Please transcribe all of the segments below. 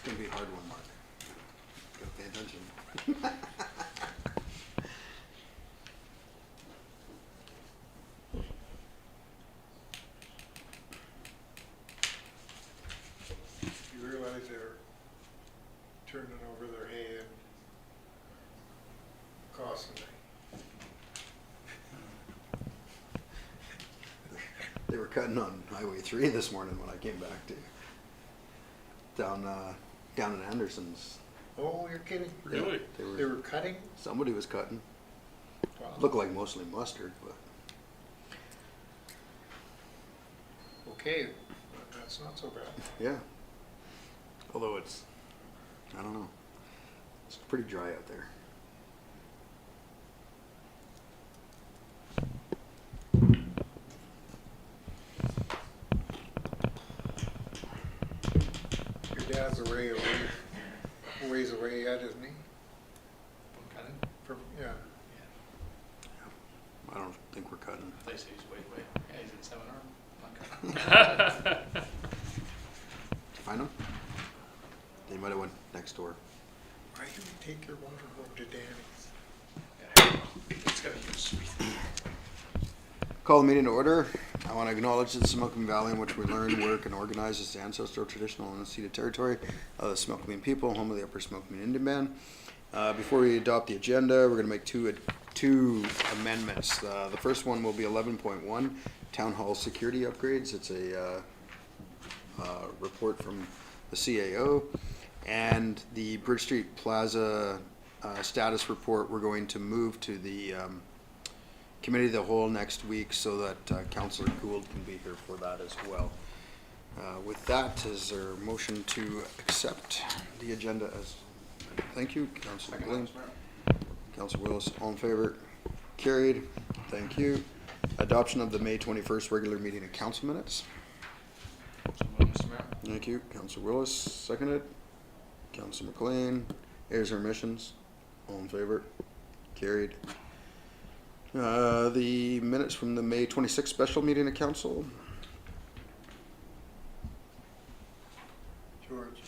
gonna be a hard one, Mark. Gotta pay attention. You realize they're turning over their hay and constantly. They were cutting on Highway 3 this morning when I came back to down in Anderson's. Oh, you're kidding? Really? Yeah, They were cutting? somebody was cutting. Wow. Looked like mostly mustard, but Okay, that's not so bad. yeah. Although I don't know. It's pretty dry out there. Your dad's a ways away yet, isn't he? Cutting? From, yeah. I don't think we're cutting. They say he's way. Yeah, he's at 7 arm. Did you find them? They might have went next door. Why do you take your water home to Danny's? Yeah, it's gotta use sweet. Call the meeting to order. I want to acknowledge the Similkameen Valley in which we learn, work, and organize as the ancestral, traditional, and unceded territory of the Similkameen people, home of the Upper Similkameen Indian Band. Before we adopt the agenda, we're going to make two amendments. The first one will be 11.1, Town Hall Security Upgrades. It's a report from the CAO. And the Bridge Street Plaza status report, we're going to move to the Committee of the Whole next week so that Councillor Gould can be here for that as well. With that, is there a motion to accept the agenda as, thank you, Councillor McLean. Councillor Willis, all in favor? Carried. Thank you. Adoption of the May 21st regular meeting of council minutes. Mr. Mayor? Thank you. Councillor Willis, seconded. Councillor McLean, heirs or omissions? All in favor? Carried. The minutes from the May 26th special meeting of council. George.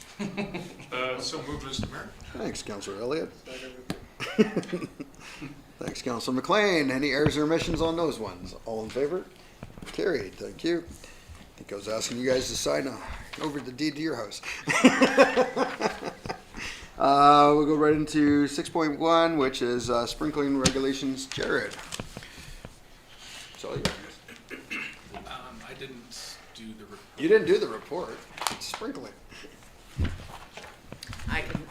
So moved, Mr. Mayor. Thanks, Councillor Elliott. Seconded. Thanks, Councillor McLean. Any errors or omissions on those ones? All in favor? Carried. Thank you. I think I was asking you guys to sign over the deed to your house. We'll go right into 6.1, which is sprinkling regulations. Jared. It's all yours. I didn't do the report. You didn't do the report. It's sprinkling.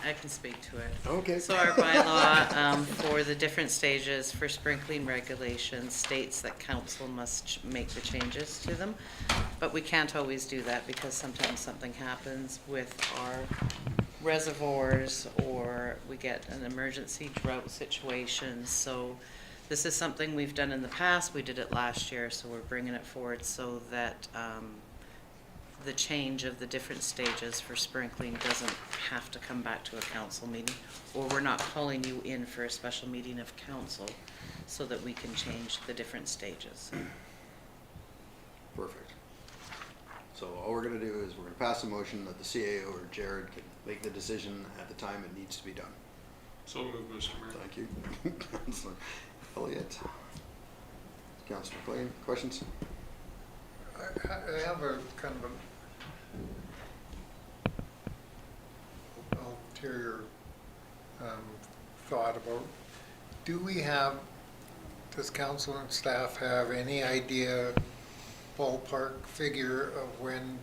I can speak to it. Okay. So our bylaw for the different stages for sprinkling regulations states that council must make the changes to them. But we can't always do that because sometimes something happens with our reservoirs or we get an emergency drought situation. So this is something we've done in the past. We did it last year, so we're bringing it forward so that the change of the different stages for sprinkling doesn't have to come back to a council meeting, or we're not calling you in for a special meeting of council so that we can change the different stages. Perfect. So all we're going to do is we're going to pass a motion that the CAO or Jared can make the decision at the time it needs to be done. So moved, Mr. Mayor. Thank you. Councillor Elliott. Councillor McLean, questions? I have a kind of an ulterior thought about, does council and staff have any idea, ballpark figure of when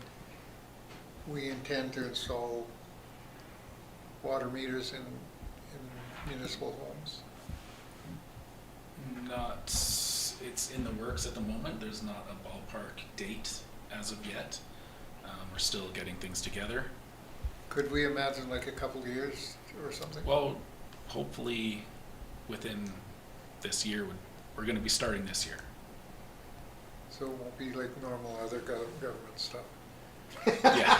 we intend to install water meters in municipal homes? It's in the works at the moment. There's not a ballpark date as of yet. We're still getting things together. Could we imagine like a couple of years or something? Well, hopefully within this year, we're going to be starting this year. So it won't be like normal other government stuff. Yeah,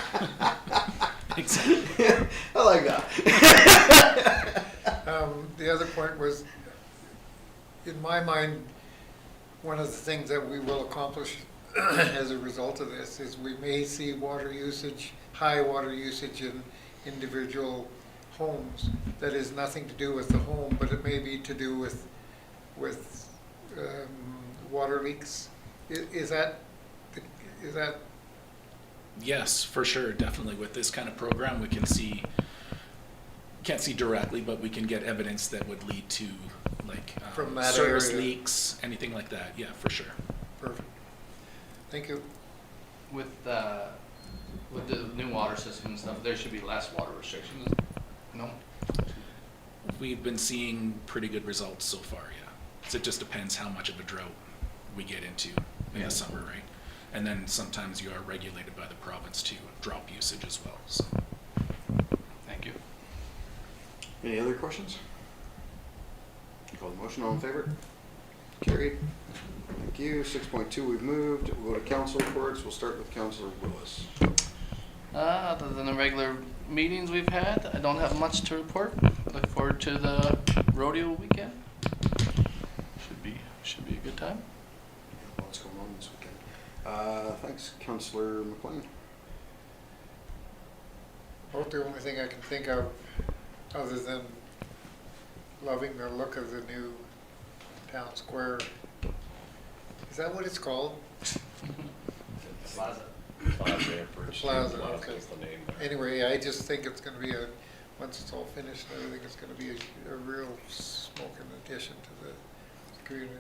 exactly. I like that. The other point was, in my mind, one of the things that we will accomplish as a result of this is we may see high water usage individual homes that is nothing to do with the home, but it may be to do with water leaks. Is that Yes, for sure, definitely. With this kind of program, we can't see directly, but we can get evidence that would lead to like From that service area. leaks, anything like that. Yeah, for sure. perfect? Thank you. With the new water system and stuff, there should be less water restrictions. No? We've been seeing pretty good results so far, yeah. So it just depends how much of a drought we get into in the summer, right? And then sometimes you are regulated by the province to drop usage as well, so. Thank you. Any other questions? Call the motion, all in favor? Carried. Thank you. 6.2 we've moved. We'll go to council reports. We'll start with Councillor Willis. Other than the regular meetings we've had, I don't have much to report. Look forward to the rodeo weekend. Should be a good time. What's going on this weekend? Thanks, Councillor McLean. About the only thing I can think of, other than loving the look of the new town square, is that what it's called? Plaza. The plaza, okay. Anyway, I just think it's gonna be once it's all finished and everything, it's gonna be a real smoking addition to the community.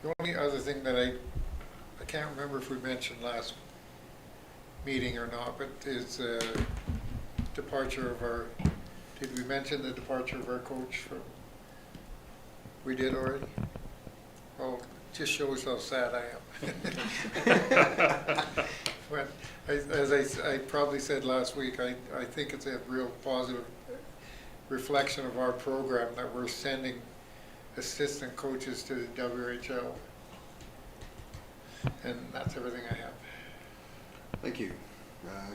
The only other thing that I can't remember if we mentioned last meeting or not, but is departure of did we mention the departure of our coach from, we did already? Well, just shows how sad I am. But as I probably said last week, I think it's a real positive reflection of our program that we're sending assistant coaches to the WHL. And that's everything I have. Thank you.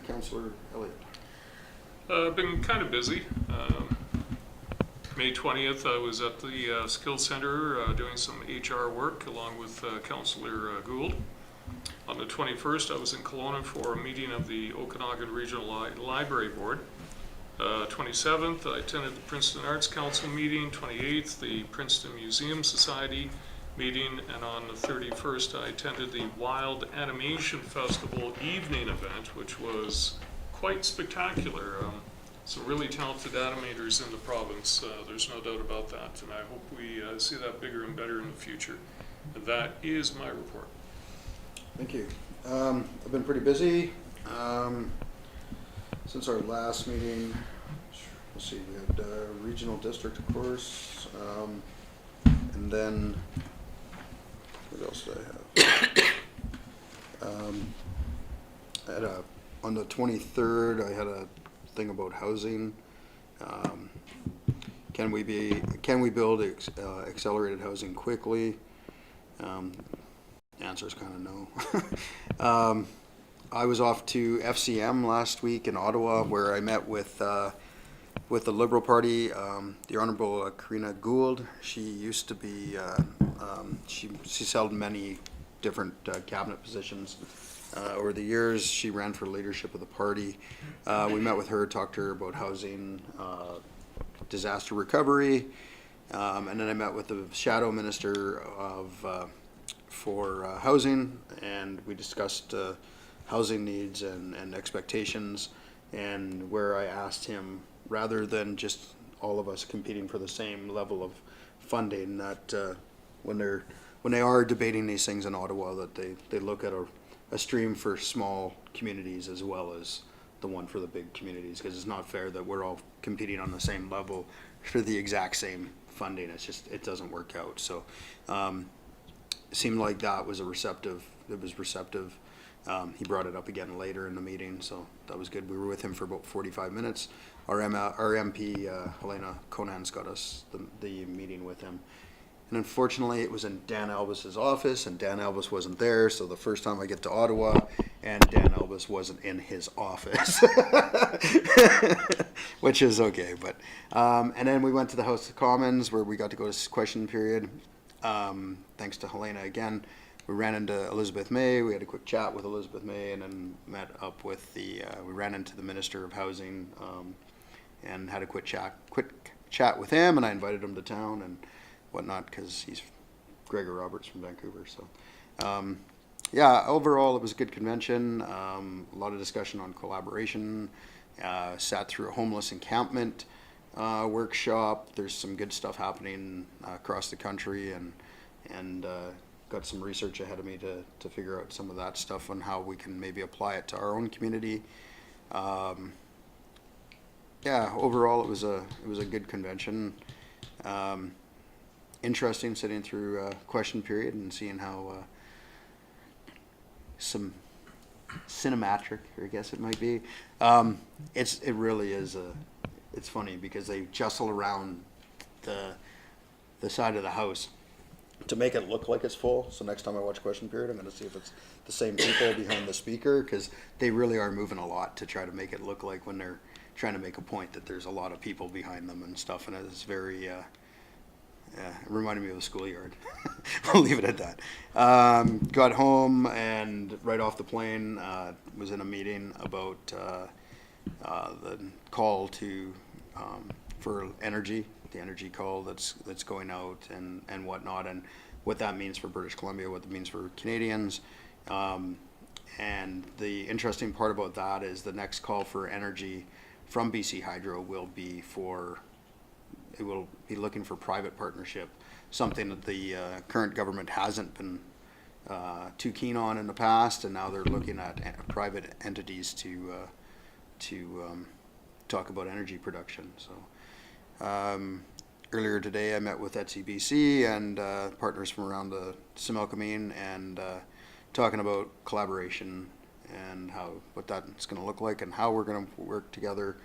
Councillor Elliott. Been kind of busy. May 20th, I was at the Skills Center doing some HR work along with Councillor Gould. On the 21st, I was in Kelowna for a meeting of the Okanagan Regional Library Board. 27th, I attended the Princeton Arts Council meeting. 28th, the Princeton Museum Society meeting. And on the 31st, I attended the Wild Animation Festival evening event, which was quite spectacular. Some really talented animators in the province, there's no doubt about that, and I hope we see that bigger and better in the future. And that is my report. Thank you. I've been pretty busy since our last meeting. Let's see, we had regional district, of course, and then what else did I have? I had on the 23rd, I had a thing about housing. Can we build accelerated housing quickly? Answer is kind of no. I was off to FCM last week in Ottawa, where I met with the Liberal Party, the Honourable Karina Gould. She used to be, she's held many different cabinet positions. Over the years, she ran for leadership of the party. We met with her, talked to her about housing, disaster recovery, and then I met with the shadow minister for housing, and we discussed housing needs and expectations, and where I asked him, rather than just all of us competing for the same level of funding, that when they are debating these things in Ottawa, that they look at a stream for small communities as well as the one for the big communities, because it's not fair that we're all competing on the same level for the exact same funding. It's just, it doesn't work out. So it seemed like that was receptive. He brought it up again later in the meeting, so that was good. We were with him for about 45 minutes. Our MP, Helena Conan's got us the meeting with him. And unfortunately, it was in Dan Albus's office, and Dan Albus wasn't there, so the first time I get to Ottawa, and Dan Albus wasn't in his office, which is okay. But and then we went to the House of Commons, where we got to go to question period. Thanks to Helena again. We ran into Elizabeth May. We had a quick chat with Elizabeth May, and then met up with we ran into the Minister of Housing, and had a quick chat with him, and I invited him to town and whatnot because he's Gregor Roberts from Vancouver. So, yeah, overall it was a good convention. A lot of discussion on collaboration. Sat through a homeless encampment workshop. There's some good stuff happening across the country, and got some research ahead of me to figure out some of that stuff and how we can maybe apply it to our own community. Yeah, overall it was a good convention. Interesting sitting through question period and seeing how some cinematic, I guess it might be. It really is it's funny because they jostle around the side of the house to make it look like it's full. So next time I watch question period, I'm going to see if it's the same people behind the speaker, because they really are moving a lot to try to make it look like when they're trying to make a point that there's a lot of people behind them and stuff. And it's very, it reminded me of a schoolyard. I'll leave it at that. Got home and right off the plane, was in a meeting about the call to for energy, the energy call that's going out and whatnot, and what that means for British Columbia, what it means for Canadians. And the interesting part about that is the next call for energy from BC Hydro will be looking for private partnership, something that the current government hasn't been too keen on in the past, and now they're looking at private entities to talk about energy production. So earlier today I met with ETSI-BC and partners from around the Similkameen, and talking about collaboration and what that's going to look like and how we're going to work together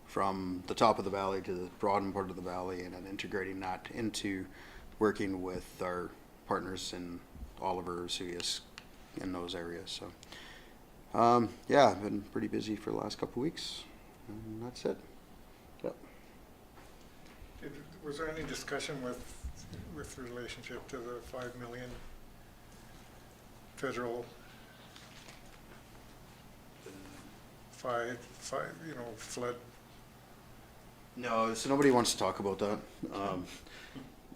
from the top of the valley to the broadened part of the valley, and then integrating that into working with our partners in Oliver, Suias, in those areas. So yeah, I've been pretty busy for the last couple of weeks, and that's it. Yep. Was there any discussion with relationship to the 5 million federal flood? No, so nobody wants to talk about that.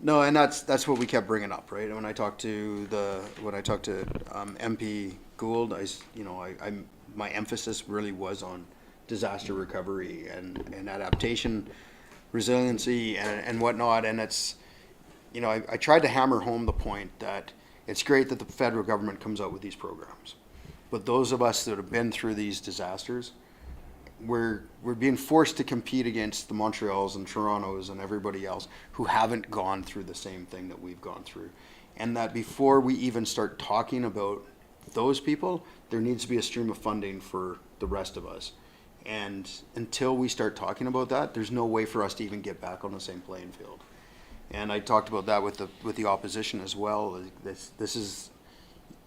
No, and that's what we kept bringing up, right? And when I talked to MP Gould, my emphasis really was on disaster recovery and adaptation, resiliency, and whatnot. And it's, I tried to hammer home the point that it's great that the federal government comes out with these programs, but those of us that have been through these disasters, we're being forced to compete against the Montreals and Torontos and everybody else who haven't gone through the same thing that we've gone through. And that before we even start talking about those people, there needs to be a stream of funding for the rest of us. And until we start talking about that, there's no way for us to even get back on the same playing field. And I talked about that with the opposition as well.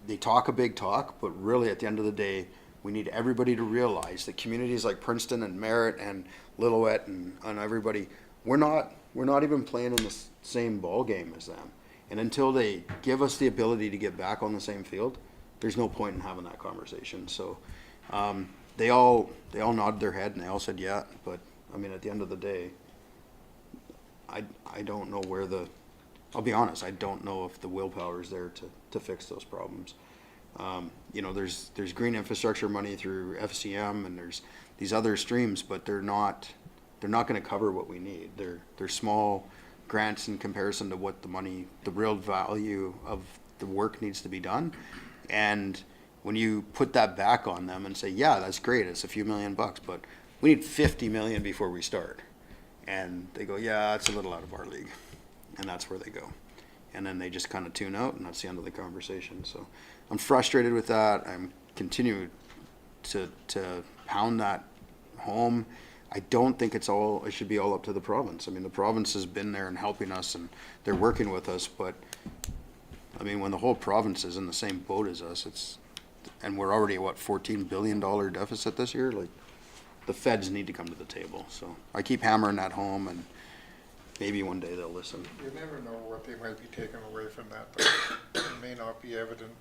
They talk a big talk, but really at the end of the day, we need everybody to realize that communities like Princeton and Merritt and Lillooet and everybody, we're not even playing in the same ball game as them. And until they give us the ability to get back on the same field, there's no point in having that conversation. So they all nodded their head and they all said yeah. But I mean, at the end of the day, I don't know I'll be honest, I don't know if the willpower is there to fix those problems. There's green infrastructure money through FCM, and there's these other streams, but they're not going to cover what we need. They're small grants in comparison to what the real value of the work needs to be done. And when you put that back on them and say, yeah, that's great, it's a few $1 million, but we need 50 million before we start. And they go, yeah, it's a little out of our league. And that's where they go. And then they just kind of tune out, and that's the end of the conversation. So I'm frustrated with that. I'm continuing to pound that home. I don't think it should be all up to the province. I mean, the province has been there and helping us, and they're working with us, but I mean, when the whole province is in the same boat as us, and we're already at $14 billion deficit this year, like, the feds need to come to the table. So I keep hammering that home, and maybe one day they'll listen. You never know what they might be taking away from that, but it may not be evident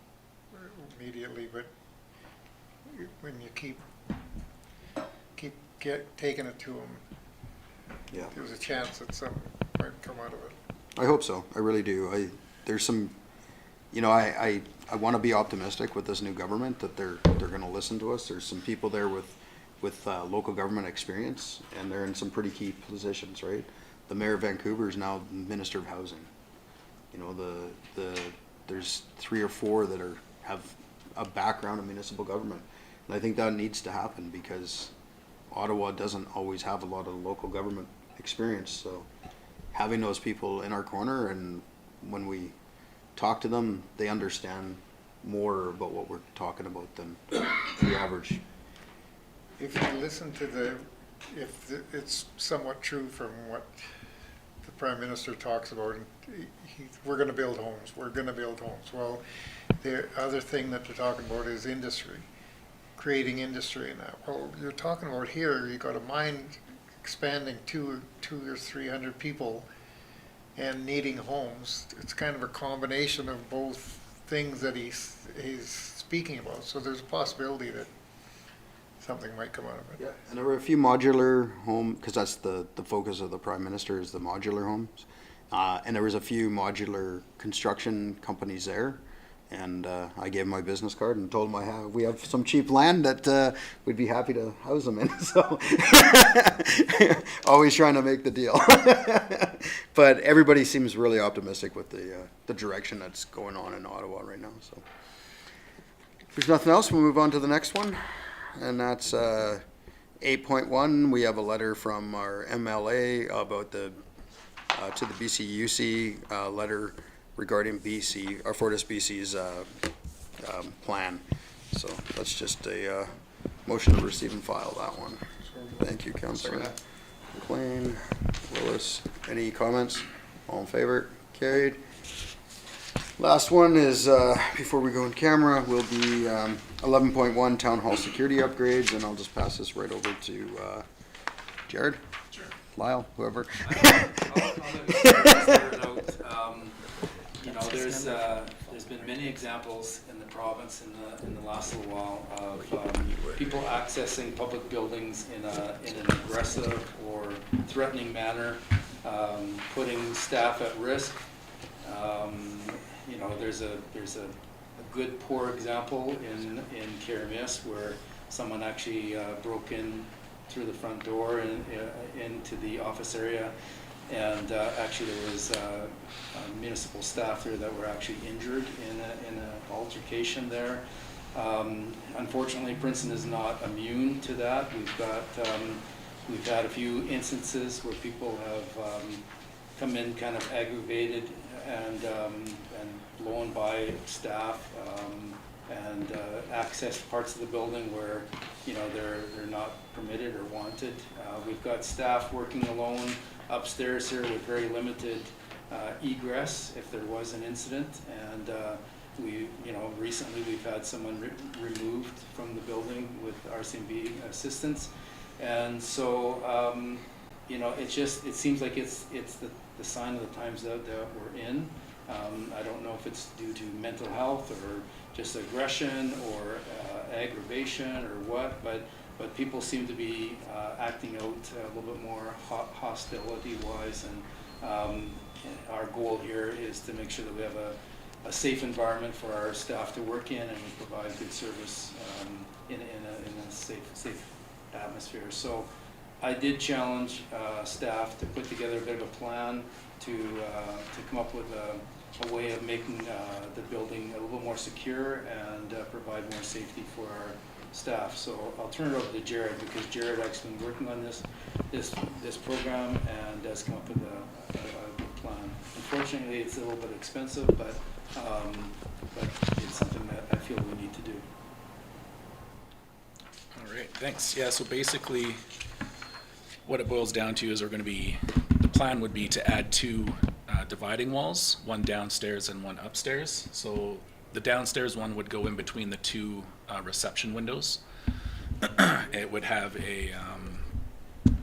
immediately, but when you keep taking it to them Yeah. there's a chance that some might come out of it. I hope so. I really do. There's some, I want to be optimistic with this new government that they're going to listen to us. There's some people there with local government experience, and they're in some pretty key positions, right? The mayor of Vancouver is now Minister of Housing. There's 3 or 4 that have a background in municipal government, and I think that needs to happen because Ottawa doesn't always have a lot of local government experience. So having those people in our corner, and when we talk to them, they understand more about what we're talking about than the average. If you listen to it's somewhat true from what the Prime Minister talks about, we're gonna build homes, we're gonna build homes. Well, the other thing that they're talking about is industry, creating industry in that. Well, you're talking about here, you got a mine expanding 200 or 300 people and needing homes. It's kind of a combination of both things that he's speaking about. So there's a possibility that something might come out of it. Yeah, and there were a few modular home, because that's the focus of the Prime Minister is the modular homes. And there was a few modular construction companies there. And I gave them my business card and told them we have some cheap land that we'd be happy to house them in. So always trying to make the deal. But everybody seems really optimistic with the direction that's going on in Ottawa right now. So if there's nothing else, we'll move on to the next one. And that's 8.1. We have a letter from our MLA about to the BCUC letter regarding Fortis BC's plan. So that's just a motion to receive and file that one. Thank you, Councillor McLean, Willis. Any comments? All in favor? Carried. Last one is, before we go in camera, will be 11.1 Town Hall security upgrades, and I'll just pass this right over to Jared, Sure. Lyle, whoever. There's been many examples in the province in the last little while of people accessing public buildings in an aggressive or threatening manner, putting staff at risk. There's a good poor example in Karamis where someone actually broke in through the front door and into the office area, and actually there was municipal staff there that were actually injured in an altercation there. Unfortunately, Princeton is not immune to that. We've had a few instances where people have come in kind of aggravated and blown by staff and accessed parts of the building where they're not permitted or wanted. We've got staff working alone upstairs here with very limited egress if there was an incident, and recently we've had someone removed from the building with RCMP assistance, and so it seems like it's the sign of the times that we're in. I don't know if it's due to mental health or just aggression or aggravation or what, but people seem to be acting out a little bit more hostility-wise, and our goal here is to make sure that we have a safe environment for our staff to work in, and we provide good service in a safe atmosphere. So I did challenge staff to put together a bit of a plan to come up with a way of making the building a little more secure and provide more safety for our staff. So I'll turn it over to Jared, because Jared actually been working on this program and has come up with a good plan. Unfortunately, it's a little bit expensive, but it's something that I feel we need to do. All right, thanks. Yeah, so basically what it boils down to is the plan would be to add 2 dividing walls, one downstairs and one upstairs. So the downstairs one would go in between the 2 reception windows. It would have a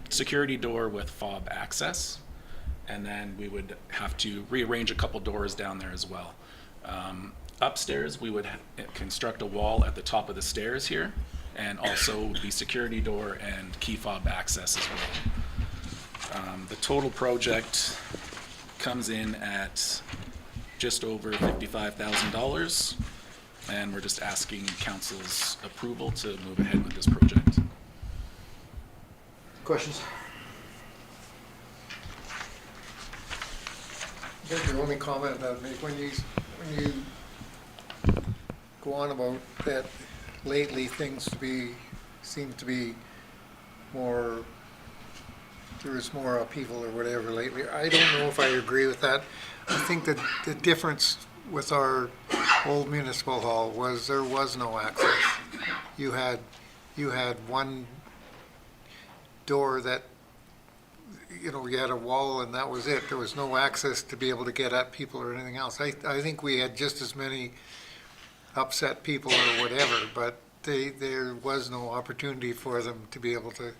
security door with fob access, and then we would have to rearrange a couple doors down there as well. Upstairs, we would construct a wall at the top of the stairs here, and also the security door and key fob access as well. The total project comes in at just over $55,000, and we're just asking council's approval to move ahead with this project. Questions? I think the only comment I'd make, when you go on about that lately things seem to be more, there is more upheaval or whatever lately. I don't know if I agree with that. I think that the difference with our old municipal hall was there was no access. You had one door that, you know, you had a wall and that was it. There was no access to be able to get at people or anything else. I think we had just as many upset people or whatever, but there was no opportunity for them to be able to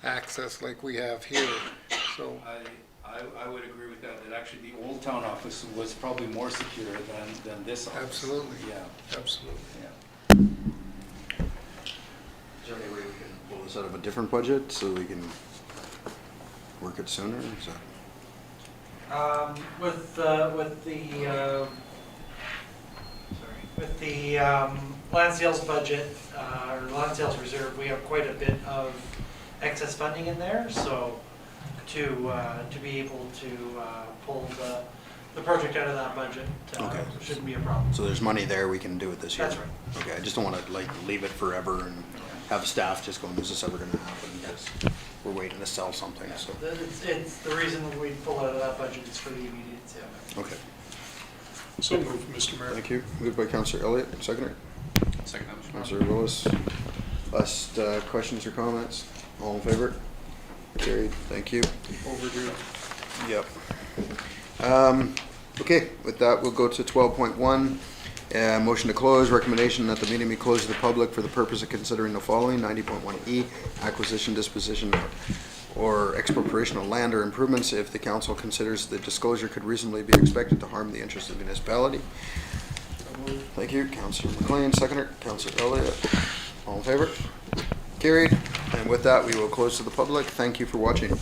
access like we have here. So I would agree with that actually the old town office was probably more secure than this office. absolutely, Yeah, absolutely. yeah. Is there any way we can pull this out of a different budget so we can work it sooner? Is that- With the land sales budget, or land sales reserve, we have quite a bit of excess funding in there, so to be able to pull the project out of that budget Okay. shouldn't be a problem. So there's money there, we can do it this year? That's right. Okay, I just don't want to like leave it forever and have staff just going, is this ever going to happen? Because we're waiting to sell something, so. It's the reason that we pull out of that budget is for the immediate sale. Okay, So moved, Mr. Mayor. thank you. Moved by Councillor Elliott, seconder. Second. Councillor Willis. Last questions or comments? All in favor? Carried, thank you. Overdue. Yep. Okay, with that, we'll go to 12.1. Motion to close, recommendation that the meeting be closed to the public for the purpose of considering the following: 90.1E, acquisition, disposition, or expropriation of land or improvements if the council considers the disclosure could reasonably be expected to harm the interest of the municipality. Thank you, Councillor McLean, seconder. Councillor Elliott, all in favor? Carried. And with that, we will close to the public. Thank you for watching.